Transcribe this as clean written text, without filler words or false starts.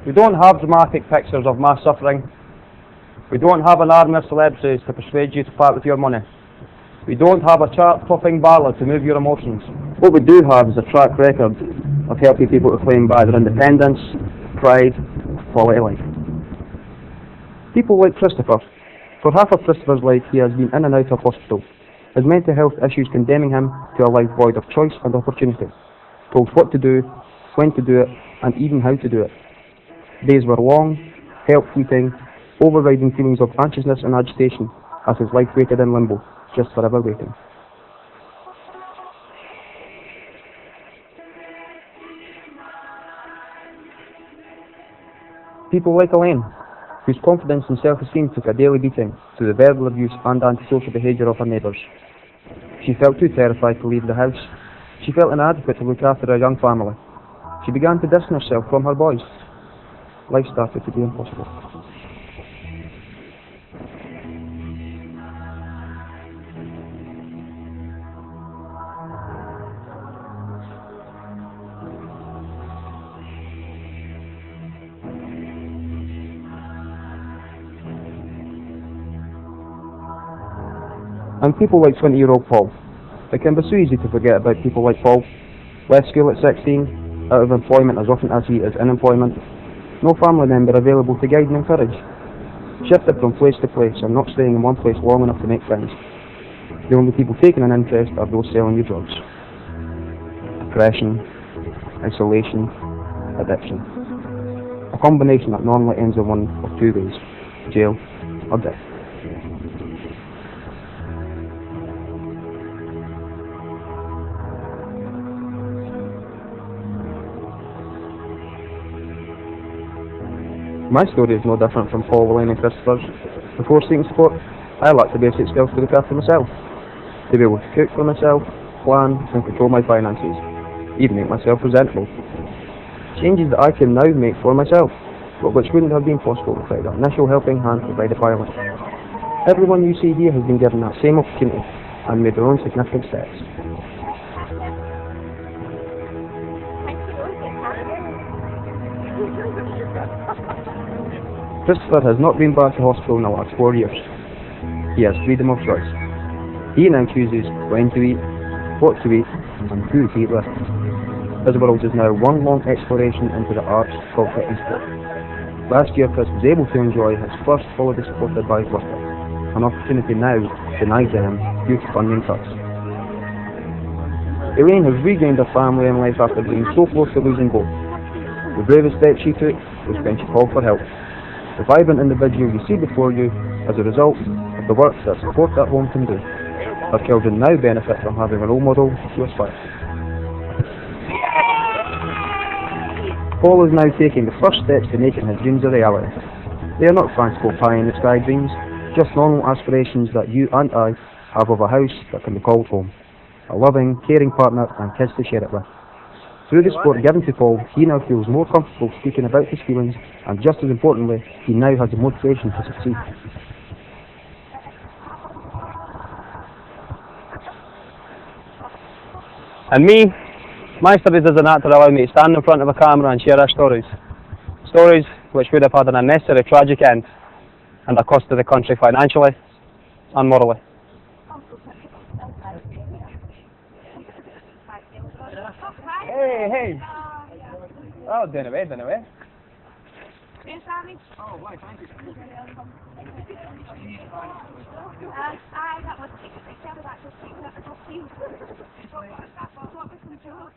We don't have dramatic pictures of mass suffering. We don't have an army of celebrities to persuade you to part with your money. We don't have a chart-topping ballad to move your emotions. What we do have is a track record of helping people to claim back their independence, pride, quality of life. People like Christopher. For half of Christopher's life, he has been in and out of hospital, his mental health issues condemning him to a life void of choice and opportunity, told what to do, when to do it, and even how to do it. Days were long, help-fleeting, overriding feelings of anxiousness and agitation as his life waited in limbo, just forever waiting. People like Elaine, whose confidence and self-esteem took a daily beating through the verbal abuse and antisocial behaviour of her neighbours. She felt too terrified to leave the house. She felt inadequate to look after her young family. She began to distance herself from her boys. Life started to be impossible. And people like 20-year-old Paul. It can be so easy to forget about people like Paul. Left school at 16, out of employment as often as he is in employment. No family member available to guide and encourage. Shifted from place to place and not staying in one place long enough to make friends. The only people taking an interest are those selling you drugs. Depression, isolation, addiction. A combination that normally ends in one of two ways: jail or death. My story is no different from Paul, Elaine and Christopher's. Before seeking support, I lacked the basic skills to look after myself, to be able to cook for myself, plan and control my finances, even make myself presentable. Changes that I can now make for myself, but which wouldn't have been possible without the initial helping hand provided by Elaine. Everyone you see here has been given that same opportunity and made their own significant steps. Christopher has not been back to hospital in the last 4 years. He has freedom of choice. He now chooses when to eat, what to eat, and who to eat with. His world is now one long exploration into the arts called fitting sport. Last year Chris was able to enjoy his first holiday supported by his worker, an opportunity now denied to him due to funding cuts. Elaine has regained her family and life after being so close to losing both. The bravest step she took was when she called for help. The vibrant individual you see before you as a result of the work that Support at Home can do. Her children now benefit from having a role model to aspire. Paul is now taking the first steps to making his dreams a reality. They are not fanciful pie-in-the-sky dreams, just normal aspirations that you and I have of a house that can be called home, a loving, caring partner and kids to share it with. Through the support given to Paul, he now feels more comfortable speaking about his feelings, and just as importantly, he now has the motivation to succeed. And me, my studies as an actor allow me to stand in front of a camera and share our stories. Stories which would have had an unnecessary tragic end, and a cost to the country financially and morally. Hey! Oh, doing away. Yes, Abby? Oh, right, thank you. That was it. They said that just that was you. What was some joke?